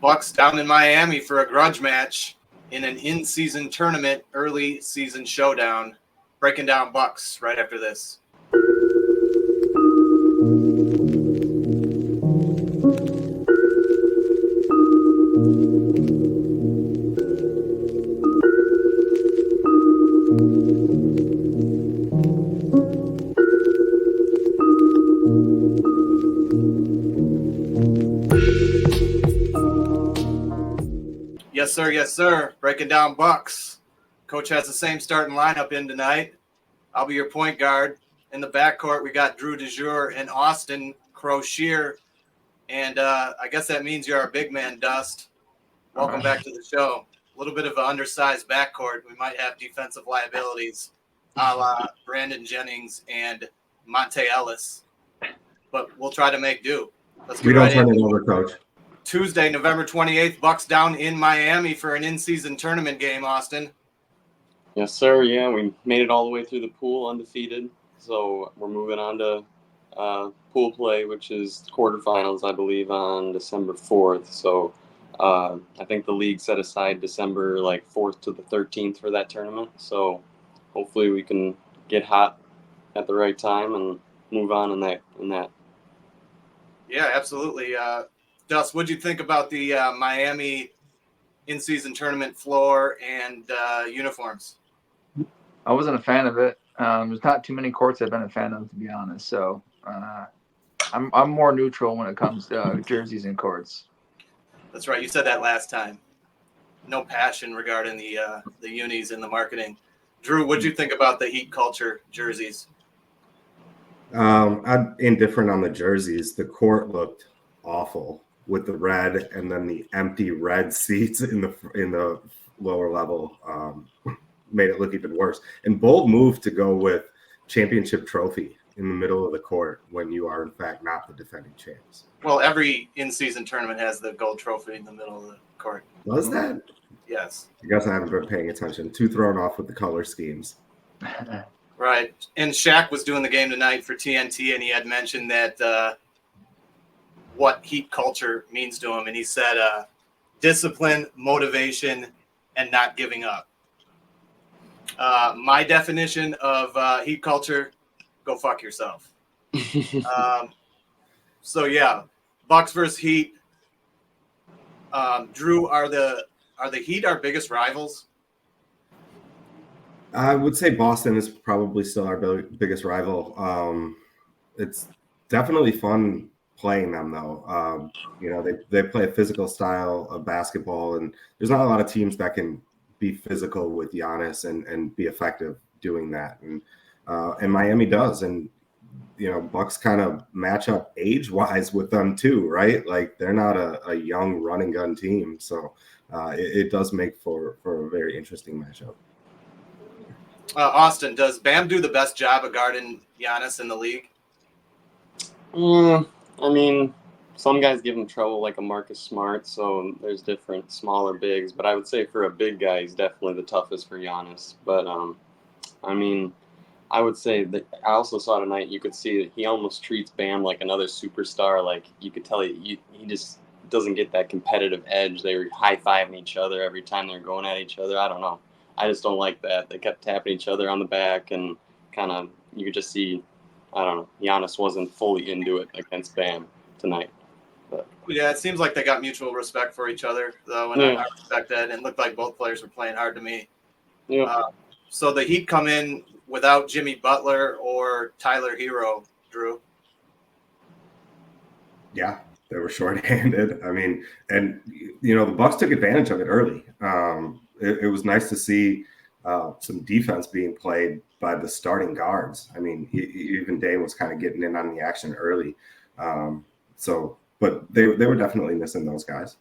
Bucks down in Miami for a grudge match in an in-season tournament, early season showdown. Breaking down Bucks right after this. Yes, sir. Breaking down Bucks. Coach has the same starting lineup in tonight. I'll be your point guard. In the backcourt, we got Drew DeJour and Austin Croshier. And I guess that means you're our big man, Dust. Welcome back to the show. A little bit of an undersized backcourt. We might have defensive liabilities a la Brandon Jennings and Monte Ellis. But we'll try to make do. Let's get right turn it over, Coach. Tuesday, November 28th, Bucks down in Miami for an in-season tournament game, Austin. Yes, sir. Yeah, we made it all the way through the pool undefeated. So we're moving on to pool play, which is quarterfinals, I believe, on December 4th. So I think the league set aside December 4th to the 13th for that tournament. So hopefully we can get hot at the right time and move on in that. Yeah, absolutely. Dust, what'd you think about the Miami in-season tournament floor and uniforms? I wasn't a fan of it. There's not too many courts I've been a fan of, to be honest. So I'm more neutral when it comes to jerseys and courts. That's right. You said that last time. No passion regarding the unis and the marketing. Drew, what'd you think about the Heat culture jerseys? I'm indifferent on the jerseys. The court looked awful with the red and then the empty red seats in the lower level made it look even worse. And bold move to go with championship trophy in the middle of the court when you are in fact not the defending champs. Well, every in-season tournament has the gold trophy in the middle of the court. Was that? Yes. I guess I haven't been paying attention. Too thrown off with the color schemes. Right. And Shaq was doing the game tonight for TNT, and he had mentioned that what Heat culture means to him. And he said discipline, motivation, and not giving up. My definition of Heat culture, go fuck yourself. So, yeah, Bucks versus Heat. Drew, are the Heat our biggest rivals? I would say Boston is probably still our biggest rival. It's definitely fun playing them, though. They play a physical style of basketball, and there's not a lot of teams that can be physical with Giannis and be effective doing that. And Miami does. And, Bucks kind of match up age-wise with them too, right? Like they're not a young running gun team. So it does make for a very interesting matchup. Austin, does Bam do the best job of guarding Giannis in the league? I mean, some guys give him trouble, like a Marcus Smart, so there's different smaller bigs. But I would say for a big guy, he's definitely the toughest for Giannis. But, I would say that I also saw tonight, you could see that he almost treats Bam like another superstar. Like, you could tell he just doesn't get that competitive edge. They were high-fiving each other every time they're going at each other. I don't know. I just don't like that. They kept tapping each other on the back and kind of, you could just see, I don't know, Giannis wasn't fully into it against Bam tonight. But yeah, it seems like they got mutual respect for each other, though, and yeah. I respect that. And it looked like both players were playing hard to me. Yeah. So the Heat come in without Jimmy Butler or Tyler Hero, Drew. Yeah, they were shorthanded. I mean, and, the Bucks took advantage of it early. It was nice to see some defense being played by the starting guards. I mean, even Dame was kind of getting in on the action early. But they were definitely missing those guys.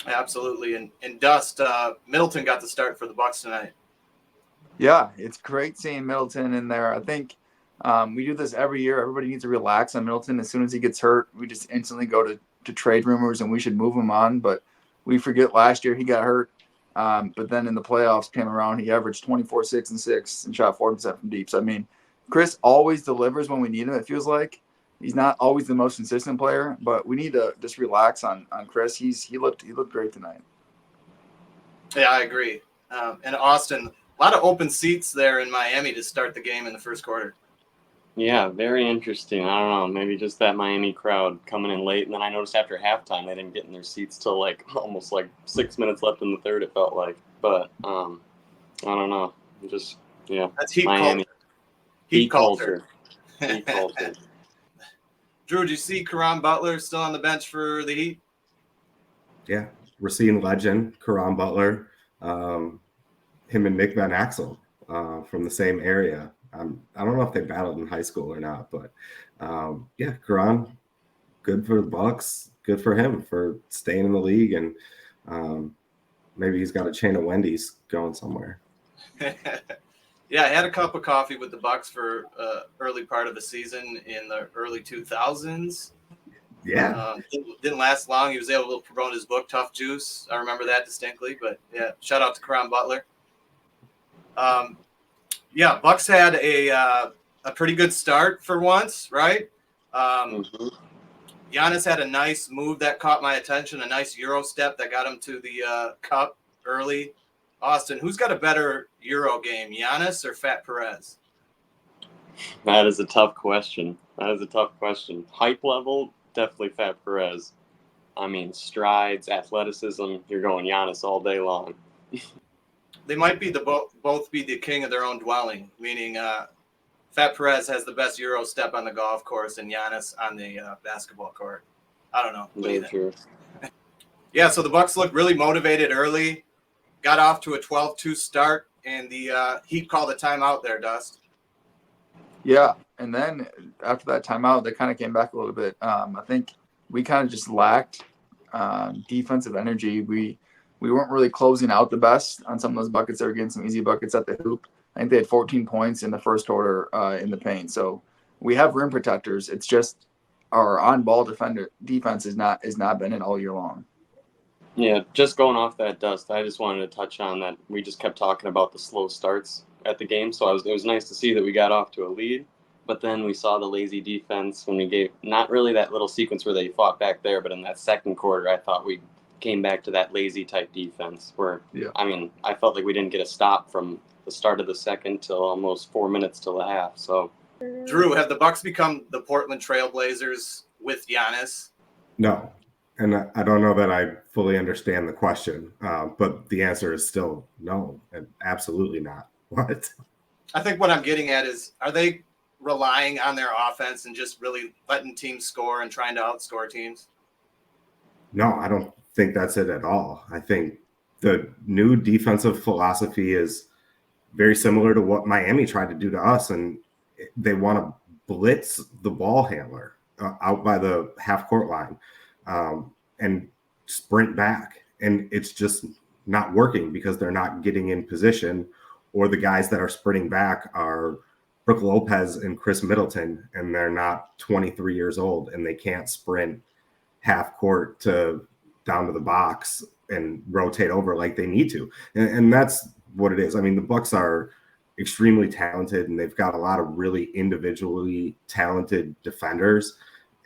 Absolutely. And Dust, Middleton got the start for the Bucks tonight. Yeah, it's great seeing Middleton in there. I think we do this every year. Everybody needs to relax on Middleton. As soon as he gets hurt, we just instantly go to trade rumors and we should move him on. But we forget last year he got hurt. But then in the playoffs came around, he averaged 24, 6, and 6 and shot 40% from deep. So, I mean, Chris always delivers when we need him, it feels like. he's not always the most consistent player, but we need to just relax on Chris. He looked great tonight. Yeah, I agree. And Austin, a lot of open seats there in Miami to start the game in the first quarter. Yeah, very interesting. I don't know, maybe just that Miami crowd coming in late, and then I noticed after halftime they didn't get in their seats till like almost like 6 minutes left in the third. It felt like, but I don't know. Just That's Heat Miami. culture. Heat culture. Heat culture. Drew, did you see Caron Butler still on the bench for the Heat? Yeah, Racine legend, Caron Butler, him and Nick Van Axel from the same area. I don't know if they battled in high school or not, but yeah, Caron, good for the Bucks, good for him for staying in the league, and maybe he's got a chain of Wendy's going somewhere. Yeah, I had a cup of coffee with the Bucks for early part of the season in the early 2000s. Yeah. Didn't last long. He was able to promote his book, Tough Juice. I remember that distinctly. But, yeah, shout out to Caron Butler. Yeah, Bucks had a pretty good start for once, right? Giannis had a nice move that caught my attention, a nice Euro step that got him to the cup early. Austin, who's got a better Euro game, Giannis or Fat Perez? That is a tough question. Hype level, definitely Fat Perez. I mean, strides, athleticism, you're going Giannis all day long. They might be both be the king of their own dwelling, meaning Fat Perez has the best Euro step on the golf course and Giannis on the basketball court. I don't know. What do you think? Yeah, so the Bucks looked really motivated early, got off to a 12-2 start, and the Heat called a timeout there, Dust. Yeah, and then after that timeout, they kind of came back a little bit. I think we kind of just lacked defensive energy. We weren't really closing out the best on some of those buckets. They were getting some easy buckets at the hoop. I think they had 14 points in the first quarter in the paint. So we have rim protectors. It's just our on-ball defense has not been it all year long. Yeah, just going off that, Dust, I just wanted to touch on that. We just kept talking about the slow starts at the game, so it was nice to see that we got off to a lead, but then we saw the lazy defense when we gave not really that little sequence where they fought back there, but in that second quarter, I thought we came back to that lazy type defense where, I mean, I felt like we didn't get a stop from the start of the second till almost 4 minutes till the half. So, Drew, have the Bucks become the Portland Trailblazers with Giannis? No. And I don't know that I fully understand the question, but the answer is still no, and absolutely not. What? I think what I'm getting at is, are they relying on their offense and just really letting teams score and trying to outscore teams? No, I don't think that's it at all. I think the new defensive philosophy is very similar to what Miami tried to do to us, and they want to blitz the ball handler out by the half-court line. And sprint back, and it's just not working because they're not getting in position, or the guys that are sprinting back are Brook Lopez and Chris Middleton, and they're not 23 years old, and they can't sprint half court to down to the box and rotate over like they need to. And that's what it is. I mean, the Bucks are extremely talented, and they've got a lot of really individually talented defenders.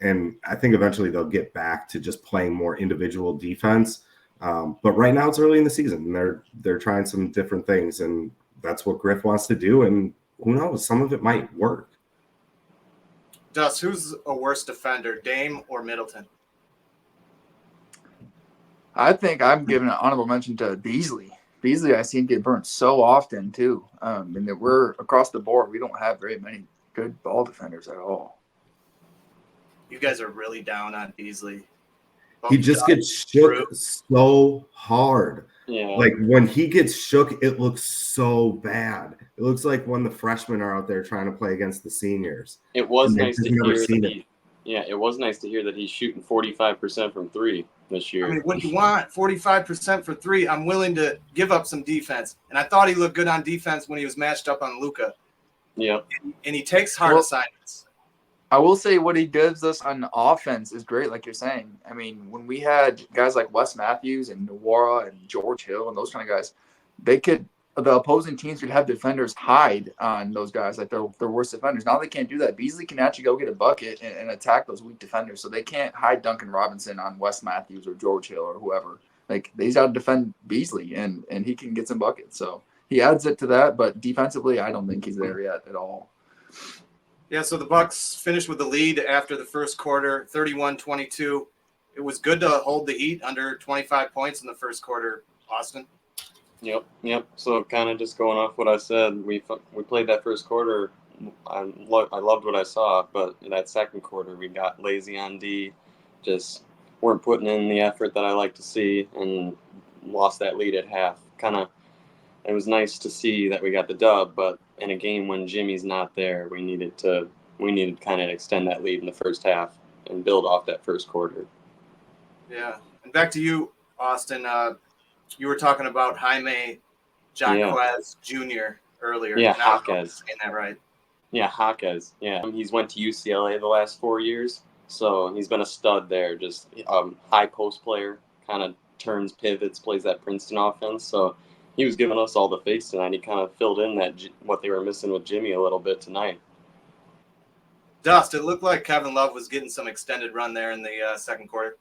And I think eventually they'll get back to just playing more individual defense. But right now it's early in the season, and they're trying some different things, and that's what Griff wants to do. And who knows, some of it might work. Dust, who's a worse defender, Dame or Middleton? I think I'm giving an honorable mention to Beasley. Beasley, I see him get burnt so often too. And that we're across the board. We don't have very many good ball defenders at all. You guys are really down on Beasley. He just gets shook so hard. Yeah. Like when he gets shook, it looks so bad. It looks like when the freshmen are out there trying to play against the seniors. It was nice to hear it was nice to hear that he's shooting 45% from three this year. I mean, what do you want? 45% for three. I'm willing to give up some defense. And I thought he looked good on defense when he was matched up on Luka. Yeah. And he takes hard assignments. I will say what he gives us on offense is great, like you're saying. I mean, when we had guys like Wes Matthews and Nwora and George Hill and those kind of guys, they could the opposing teams would have defenders hide on those guys, like their worst defenders. Now they can't do that. Beasley can actually go get a bucket and attack those weak defenders, so they can't hide Duncan Robinson on Wes Matthews or George Hill or whoever. Like, he's got to defend Beasley, and he can get some buckets. So he adds it to that, but defensively, I don't think he's there yet at all. Yeah, so the Bucks finished with the lead after the first quarter, 31-22. It was good to hold the Heat under 25 points in the first quarter, Austin. Yep. So kind of just going off what I said, we played that first quarter. I loved what I saw, but in that second quarter, we got lazy on D, just weren't putting in the effort that I like to see, and lost that lead at half. It was nice to see that we got the dub, but in a game when Jimmy's not there, we needed to kind of extend that lead in the first half and build off that first quarter. Yeah, and back to you, Austin. You were talking about Jaime Jaquez Jr. earlier. Yeah, Jaquez. Saying that right? Yeah, Jaquez. Yeah, he's went to UCLA the last 4 years, so he's been a stud there. Just high post player, kind of turns, pivots, plays that Princeton offense. So he was giving us all the face tonight. He kind of filled in what they were missing with Jimmy a little bit tonight. Dust, it looked like Kevin Love was getting some extended run there in the second quarter.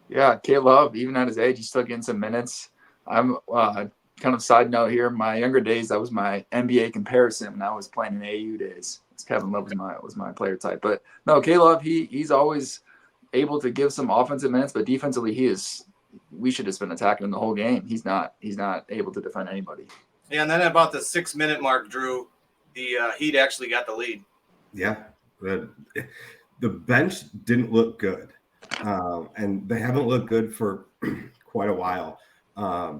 Yeah, K-Love, even at his age, he's still getting some minutes. I'm kind of side note here. My younger days, that was my NBA comparison when I was playing in AU days. Kevin Love was my player type. But no, K-Love, he's always able to give some offensive minutes, but defensively we should have been attacking him the whole game. He's not able to defend anybody. Yeah, and then at about the 6-minute mark, Drew, the Heat actually got the lead. Yeah, the bench didn't look good. And they haven't looked good for quite a while. I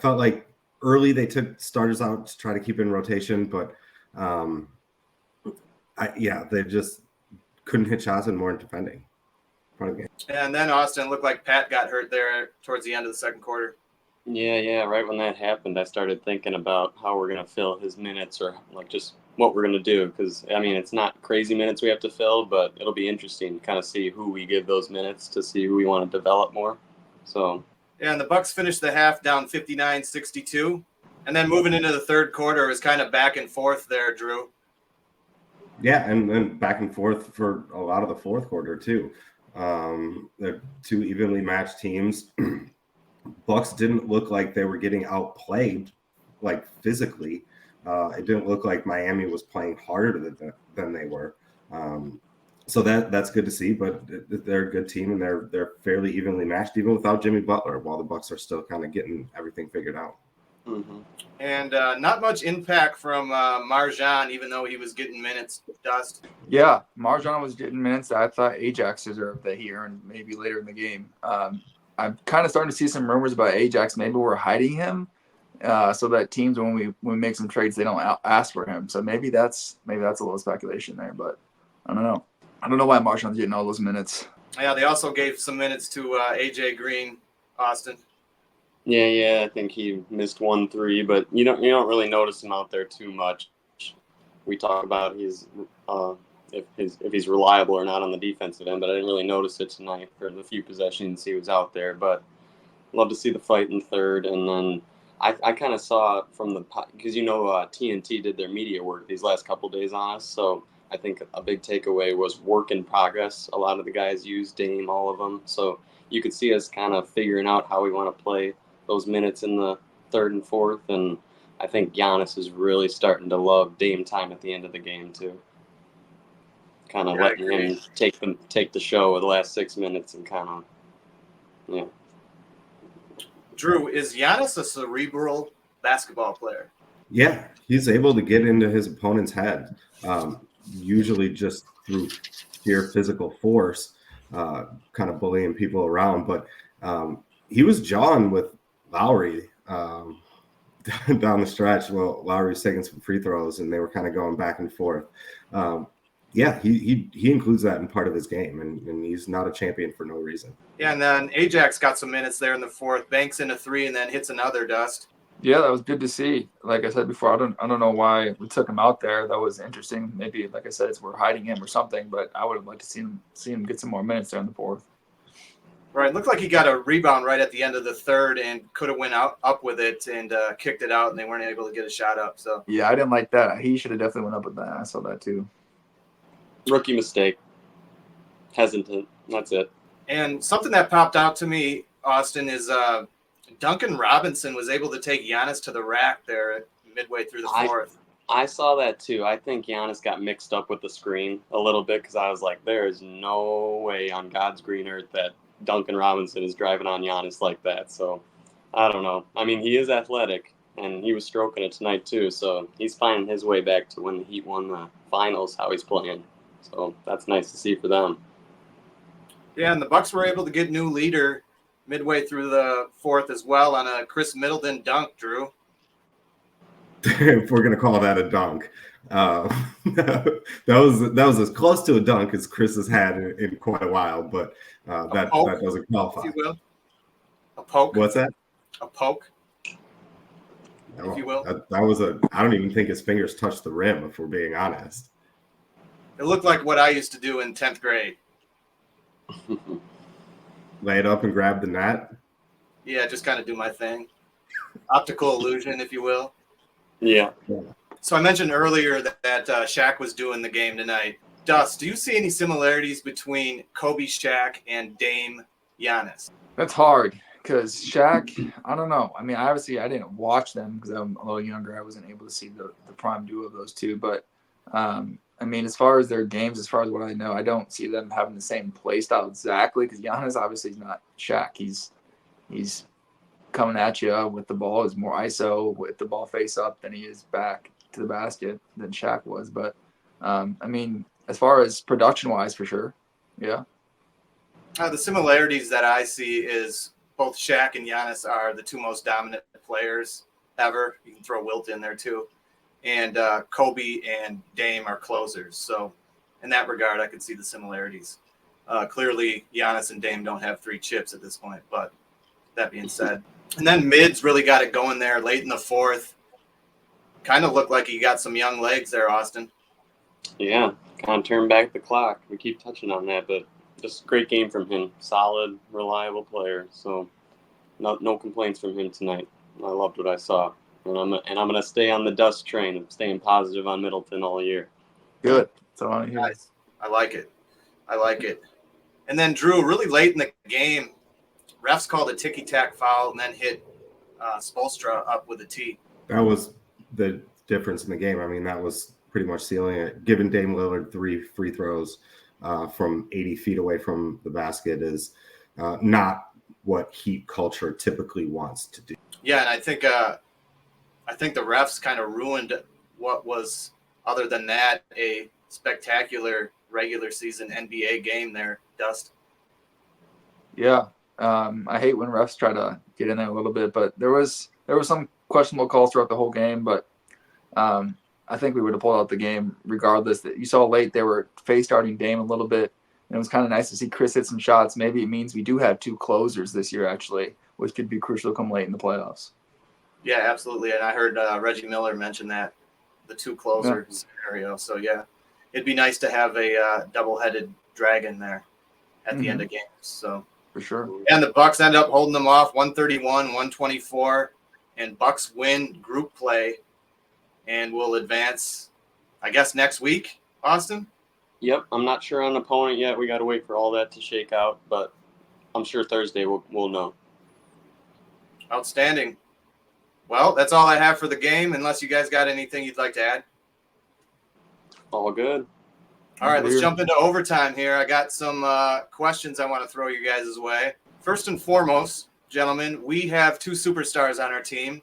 felt like early they took starters out to try to keep in rotation, but they just couldn't hit shots and weren't defending. And then Austin looked like Pat got hurt there towards the end of the second quarter. Yeah. Right when that happened, I started thinking about how we're going to fill his minutes, or like just what we're going to do. Because, I mean, it's not crazy minutes we have to fill, but it'll be interesting to kind of see who we give those minutes to see who we want to develop more. So. Yeah, and the Bucks finished the half down 59-62. And then moving into the third quarter, it was kind of back and forth there, Drew. Yeah, and then back and forth for a lot of the fourth quarter, too. They're two evenly matched teams. Bucks didn't look like they were getting outplayed, like physically. It didn't look like Miami was playing harder than they were. So that's good to see. But they're a good team, and they're fairly evenly matched, even without Jimmy Butler, while the Bucks are still kind of getting everything figured out. Mm-hmm. And not much impact from Marjan, even though he was getting minutes. Dust. Yeah, Marjan was getting minutes. I thought Ajax deserved that here, and maybe later in the game. I'm kind of starting to see some rumors about Ajax. Maybe we're hiding him so that teams, when we make some trades, they don't ask for him. So maybe that's a little speculation there, but I don't know. I don't know why Marjan's getting all those minutes. Yeah, they also gave some minutes to AJ Green, Austin. Yeah, I think he missed 1 3, but you don't really notice him out there too much. We talk about if he's reliable or not on the defensive end, but I didn't really notice it tonight for the few possessions he was out there. But love to see the fight in third, and then I kind of saw from because TNT did their media work these last couple days on us, so I think a big takeaway was work in progress. A lot of the guys used Dame, all of them, so you could see us kind of figuring out how we want to play those minutes in the third and fourth, and I think Giannis is really starting to love Dame time at the end of the game too. Kind of letting him take the show with the last 6 minutes and kind of, yeah. Drew, is Giannis a cerebral basketball player? Yeah, he's able to get into his opponent's head, usually just through sheer physical force, kind of bullying people around. But he was jawing with Lowry down the stretch. Well, Lowry was taking some free throws, and they were kind of going back and forth. He includes that in part of his game, and he's not a champion for no reason. Yeah, and then Ajax got some minutes there in the fourth, banks in a 3, and then hits another, Dust. Yeah, that was good to see. Like I said before, I don't know why we took him out there. That was interesting. Maybe, like I said, we're hiding him or something, but I would have liked to see him get some more minutes there in the fourth. Right, looked like he got a rebound right at the end of the third and could have went up with it and kicked it out, and they weren't able to get a shot up. So Yeah, I didn't like that. He should have definitely went up with that. I saw that too. Rookie mistake. Hesitant. That's it. And something that popped out to me, Austin, is Duncan Robinson was able to take Giannis to the rack there midway through the fourth. I saw that too. I think Giannis got mixed up with the screen a little bit because I was like, there is no way on God's green earth that Duncan Robinson is driving on Giannis like that. So I don't know. I mean, he is athletic, and he was stroking it tonight too. So he's finding his way back to when the Heat won the finals, how he's playing. So that's nice to see for them. Yeah, and the Bucks were able to get new leader midway through the fourth as well on a Chris Middleton dunk, Drew. If we're gonna call that a dunk, that was as close to a dunk as Chris has had in quite a while, but that doesn't qualify. If you will. A poke. What's that? A poke. If you will. That was I don't even think his fingers touched the rim, if we're being honest. It looked like what I used to do in 10th grade. Lay it up and grab the net. Yeah, just kind of do my thing. Optical illusion, if you will. Yeah. So I mentioned earlier that Shaq was doing the game tonight. Dust, do you see any similarities between Kobe Shaq and Dame Giannis? That's hard because Shaq, I don't know. I mean, obviously I didn't watch them because I'm a little younger. I wasn't able to see the prime duo of those two. But, I mean, as far as their games, as far as what I know, I don't see them having the same play style exactly because Giannis obviously is not Shaq. He's coming at you with the ball, is more ISO with the ball face up than he is back to the basket than Shaq was. But, I mean, as far as production-wise, for sure, yeah. The similarities that I see is both Shaq and Giannis are the two most dominant players ever. You can throw Wilt in there too. And Kobe and Dame are closers. So in that regard, I could see the similarities. Clearly, Giannis and Dame don't have 3 chips at this point, but that being said. And then Mids really got it going there late in the fourth. Kind of looked like he got some young legs there, Austin. Yeah, kind of turned back the clock. We keep touching on that, but just great game from him. Solid, reliable player. So no complaints from him tonight. I loved what I saw. And I'm gonna stay on the Dust train of staying positive on Middleton all year. Good. That's all I hear. Nice. I like it. And then Drew, really late in the game, refs called a ticky-tack foul and then hit Spoelstra up with a tee. That was the difference in the game. I mean, that was pretty much sealing it. Giving Dame Lillard 3 free throws from 80 feet away from the basket is not what Heat culture typically wants to do. Yeah, and I think the refs kind of ruined what was, other than that, a spectacular regular season NBA game there, Dust. Yeah. I hate when refs try to get in there a little bit, but there was some questionable calls throughout the whole game, but I think we would have pulled out the game regardless. That you saw late they were face starting Dame a little bit, and it was kind of nice to see Chris hit some shots. Maybe it means we do have 2 closers this year actually, which could be crucial come late in the playoffs. Yeah, absolutely. And I heard Reggie Miller mention that, the 2 closer scenario. So yeah, it'd be nice to have a double-headed dragon there at the end of games. So for sure. And the Bucks end up holding them off 131-124, and Bucks win group play and will advance, I guess, next week, Austin? Yep, I'm not sure on an opponent yet. We got to wait for all that to shake out, but I'm sure Thursday we'll know. Outstanding. Well, that's all I have for the game, unless you guys got anything you'd like to add. All good. All right, let's jump into overtime here. I got some questions I want to throw you guys' way. First and foremost, gentlemen, we have 2 superstars on our team,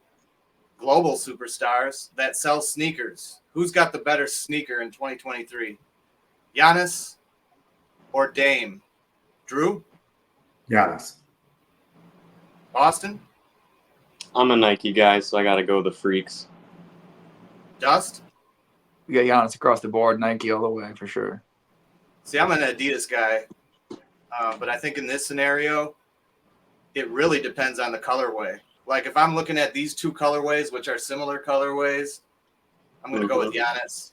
global superstars, that sell sneakers. Who's got the better sneaker in 2023? Giannis or Dame? Drew? Giannis. Austin? I'm a Nike guy, so I got to go the Freaks. Dust? We got Giannis across the board, Nike all the way for sure. See, I'm an Adidas guy, but I think in this scenario, it really depends on the colorway. Like if I'm looking at these 2 colorways, which are similar colorways, I'm going to go with Giannis.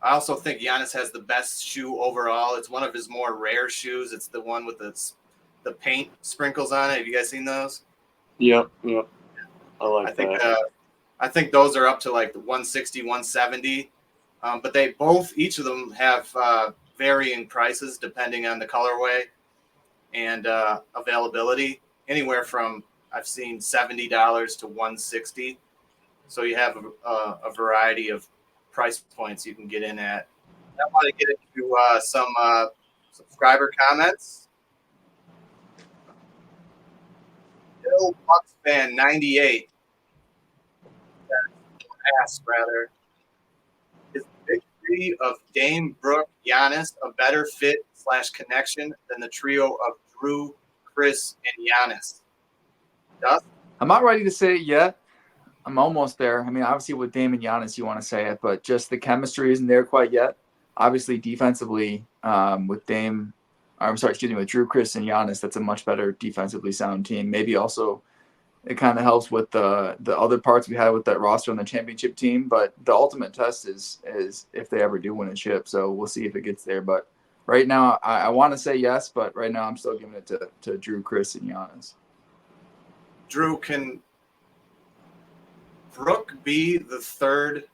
I also think Giannis has the best shoe overall. It's one of his more rare shoes. It's the one with the the paint sprinkles on it. Have you guys seen those? Yep. I like that. I think those are up to like the 160, 170. But each of them have varying prices depending on the colorway and availability. Anywhere from I've seen $70 to $160. So you have a variety of price points you can get in at. I want to get into some subscriber comments. Bill Bucks fan 98 asked rather, is the big three of Dame, Brooke, Giannis a better fit / connection than the trio of Drew, Chris, and Giannis? Dust? I'm not ready to say it yet. I'm almost there. I mean, obviously with Dame and Giannis, you want to say it, but just the chemistry isn't there quite yet. Obviously, defensively, with Drew, Chris, and Giannis, that's a much better defensively sound team. Maybe also it kind of helps with the other parts we had with that roster on the championship team. But the ultimate test is if they ever do win a chip. So we'll see if it gets there. But right now, I want to say yes, but right now I'm still giving it to Drew, Chris, and Giannis. Drew, can Brooke be the third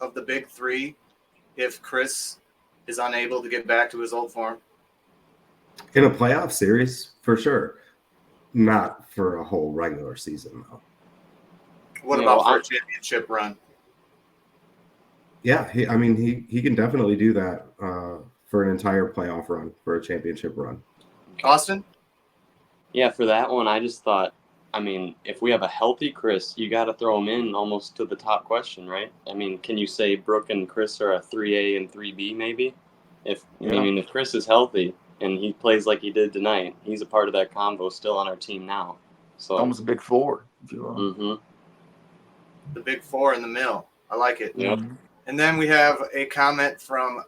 of the big three if Chris is unable to get back to his old form? In a playoff series, for sure. Not for a whole regular season, though. What about for a championship run? Yeah, he can definitely do that for an entire playoff run, for a championship run. Austin? Yeah, for that one, I just thought, if we have a healthy Chris, you got to throw him in almost to the top question, right? Can you say Brooke and Chris are a 3A and 3B maybe? If Chris is healthy and he plays like he did tonight, he's a part of that convo still on our team now. So almost a big four, if you will. Mm-hmm. The big four in the mill. I like it. Yep. And then we have a comment from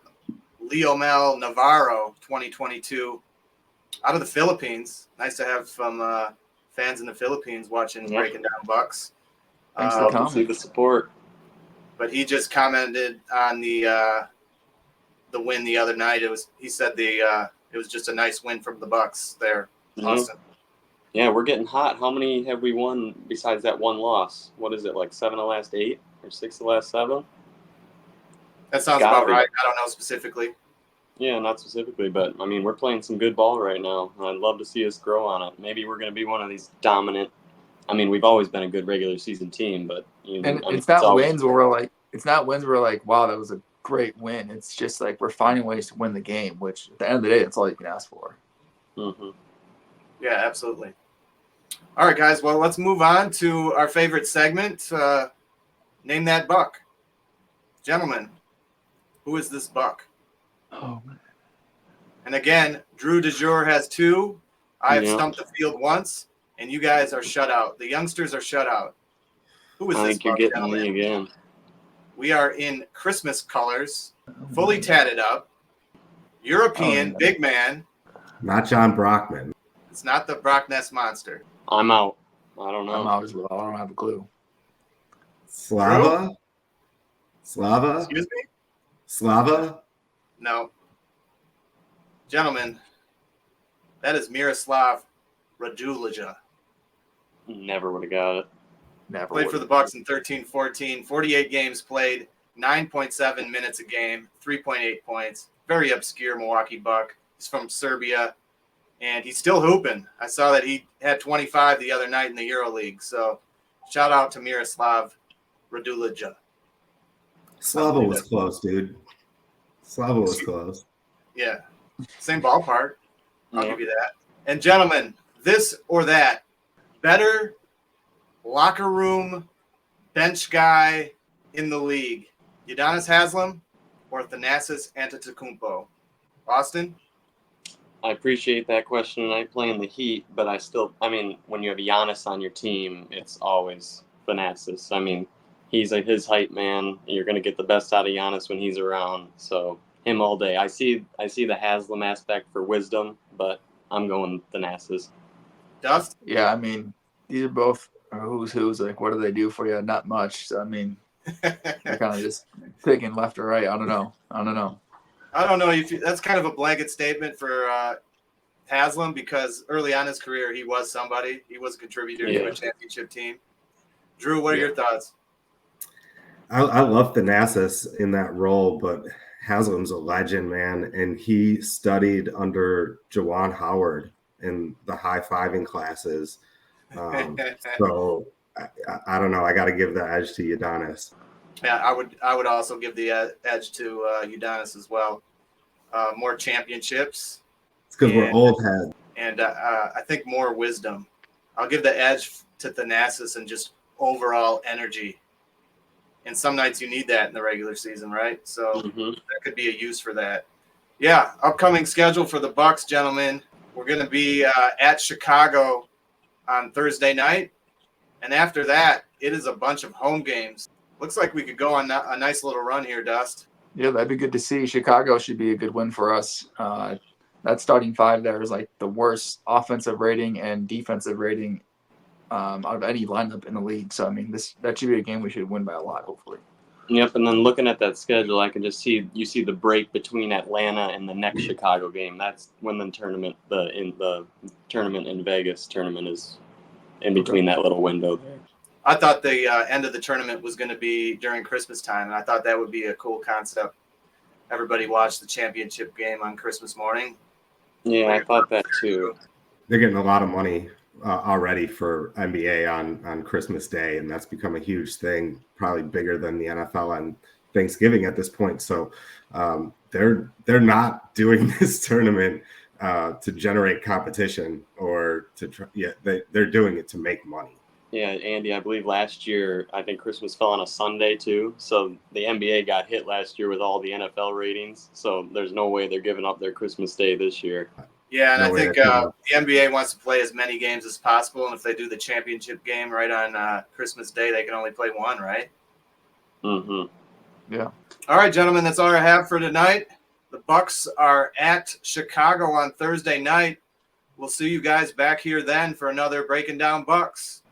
Leomel Navarro, 2022, out of the Philippines. Nice to have some fans in the Philippines watching Breaking Down Bucks. Thanks for to see the support. But he just commented on the win the other night. He said it was just a nice win from the Bucks there, Austin. Yeah, we're getting hot. How many have we won besides that one loss? What is it, like 7 of the last 8 or 6 of the last 7? That sounds about right. I don't know specifically. Yeah, not specifically, but we're playing some good ball right now. I'd love to see us grow on it. Maybe we're going to be one of these dominant. We've always been a good regular season team, but it's not wins where we're like, wow, that was a great win. It's just like we're finding ways to win the game, which at the end of the day, that's all you can ask for. Mm-hmm. Yeah, absolutely. All right, guys. Well, let's move on to our favorite segment. Name that buck. Gentlemen, who is this buck? Oh, man. And again, Drew DeJour has 2. I have stumped the field once, and you guys are shut out. The youngsters are shut out. Who is this buck, I think you're getting gentlemen? me again. We are in Christmas colors, fully tatted up. European, big man. Not John Brockman. It's not the Brock Ness monster. I'm out. I don't know. I'm out as well. I don't have a clue. Slava? Excuse me? Slava? No. Gentlemen, that is Miroslav Radulja. Never would have got it. Never Played for the Bucks in 13-14, 48 games played, 9.7 minutes a game, 3.8 points. Very obscure Milwaukee Buck. He's from Serbia, and he's still hooping. I saw that he had 25 the other night in the EuroLeague. So shout out to Miroslav Radulja. Slava was close, dude. Slava was close. Yeah. Same ballpark. I'll give you that. And gentlemen, this or that, better locker room bench guy in the league, Udonis Haslem or Thanasis Antetokounmpo? Austin? I appreciate that question. I play in the Heat, but I still, when you have Giannis on your team, it's always Thanasis. He's his hype man. You're going to get the best out of Giannis when he's around. So him all day. I see the Haslam aspect for wisdom, but I'm going Thanasis. Dust? Yeah, these are both who's. Like, what do they do for you? Not much. So, you're kind of just picking left or right. I don't know. I don't know if that's kind of a blanket statement for Haslam because early on in his career, he was somebody. He was a contributor to a championship team. Drew, what are your thoughts? I love Thanasis in that role, but Haslam's a legend, man. And he studied under Jawan Howard in the high-fiving classes. So I don't know. I got to give the edge to Udonis. Yeah, I would also give the edge to Udonis as well. More championships. It's because we're old heads. And I think more wisdom. I'll give the edge to Thanasis and just overall energy. And some nights you need that in the regular season, right? So there could be a use for that. Yeah, upcoming schedule for the Bucks, gentlemen. We're going to be at Chicago on Thursday night. And after that, it is a bunch of home games. Looks like we could go on a nice little run here, Dust. Yeah, that'd be good to see. Chicago should be a good win for us. That starting five there is like the worst offensive rating and defensive rating out of any lineup in the league. So, I mean, that should be a game we should win by a lot, hopefully. Yep, and then looking at that schedule, I can just see the break between Atlanta and the next Chicago game. That's when the tournament in Vegas tournament is in between that little window there. I thought the end of the tournament was going to be during Christmas time, and I thought that would be a cool concept. Everybody watch the championship game on Christmas morning. Yeah, I thought that too. They're getting a lot of money already for NBA on Christmas Day, and that's become a huge thing, probably bigger than the NFL on Thanksgiving at this point. So they're not doing this tournament to generate competition or to try. Yeah, they're doing it to make money. Yeah, Andy, I believe last year, I think Christmas fell on a Sunday too. So the NBA got hit last year with all the NFL ratings. So there's no way they're giving up their Christmas Day this year. Yeah, and I think the NBA wants to play as many games as possible. And if they do the championship game right on Christmas Day, they can only play one, right? Mm-hmm. Yeah. All right, gentlemen, that's all I have for tonight. The Bucks are at Chicago on Thursday night. We'll see you guys back here then for another Breaking Down Bucks.